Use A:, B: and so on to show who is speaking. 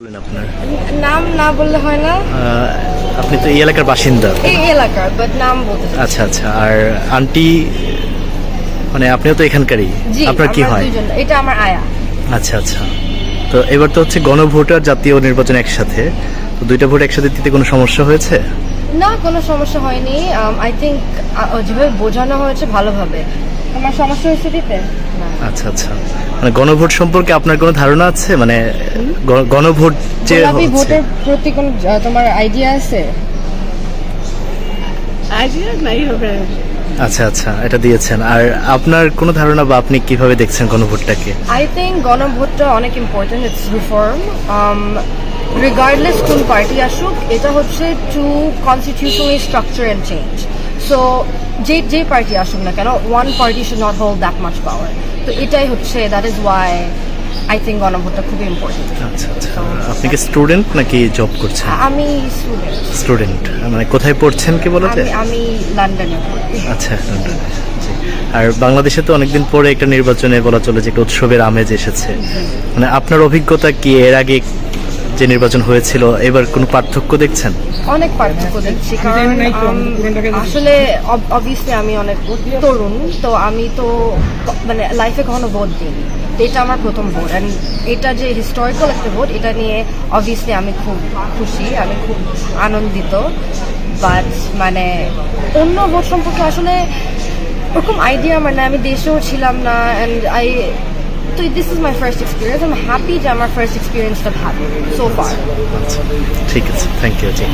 A: আপনার
B: নাম না বললে হয় না।
A: আপনি তো এই এলাকার বাসিন্দা।
B: এই এলাকার বাট নাম বলতে চাচ্ছি।
A: আচ্ছা আচ্ছা। আর আন্টি মানে আপনিও তো এখানকারই,
B: জি,
A: আপনার কি
B: আমরা
A: হয়?
B: দুইজন। এটা আমার আয়া।
A: আচ্ছা আচ্ছা। তো এবার তো হচ্ছে গণভোট আর জাতীয় নির্বাচন একসাথে, তো দুইটা ভোট একসাথে দিতে কোনো সমস্যা হয়েছে?
B: না, কোনো সমস্যা হয়নি। আই থিঙ্ক যেভাবে বোঝানো হয়েছে ভালোভাবে। আমার সমস্যা হয়েছে দিতে না।
A: আচ্ছা আচ্ছা। মানে গণভোট সম্পর্কে আপনার কোনো ধারণা আছে? মানে গণভোট যে
B: গোলাপি
A: হচ্ছে
B: ভোটের প্রতি কোনো তোমার আইডিয়া আছে?
C: আইডিয়া নাই হবে।
B: আচ্ছা
A: আচ্ছা, এটা দিয়েছেন। আর আপনার কোনো ধারণা বা আপনি কিভাবে দেখছেন গণভোটটাকে?
B: আই থিঙ্ক গণভোটটা অনেক ইম্পর্টেন্ট। It's reform. রিগার্ডলেস কোন পার্টি আসুক, এটা হচ্ছে to constitutionally structure and change. So যে পার্টি আসুক না কেন, one party should not hold that much power. তো এটাই হচ্ছে, that is why I think গণভোটটা খুবই ইম্পর্টেন্ট।
A: আচ্ছা আচ্ছা। আপনি কি স্টুডেন্ট নাকি জব করছেন?
B: আমি স্টুডেন্ট।
A: স্টুডেন্ট মানে কোথায় পড়ছেন কি বলা যায়?
B: আমি লন্ডনে পড়ি।
A: আচ্ছা, লন্ডনে। জি। আর বাংলাদেশে তো অনেকদিন পরে একটা নির্বাচনে বলা চলে যে একটা উৎসবের আমেজ এসেছে। মানে আপনার অভিজ্ঞতা কি, এর আগে যে নির্বাচন হয়েছিল এবার কোনো পার্থক্য দেখছেন?
B: অনেক পার্থক্য দেখছি, কারণ আসলে অবভিয়াসলি আমি অনেক তরুণ, তো আমি তো মানে লাইফে কখনো ভোট দিইনি। তো এটা আমার প্রথম ভোট, অ্যান্ড এটা যে হিস্টোরিক্যাল একটা ভোট, এটা নিয়ে অবভিয়াসলি আমি খুব খুশি, আমি খুব আনন্দিত। বাট মানে অন্য ভোট সম্পর্কে আসলে ওরকম আইডিয়া আমার না, আমি দেশেও ছিলাম না, অ্যান্ড তো this is my first experience. আমি হ্যাপি যে আমার ফার্স্ট এক্সপিরিয়েন্সটা ভালো সো ফার।
A: আচ্ছা, ঠিক আছে, থ্যাংক ইউ। জি।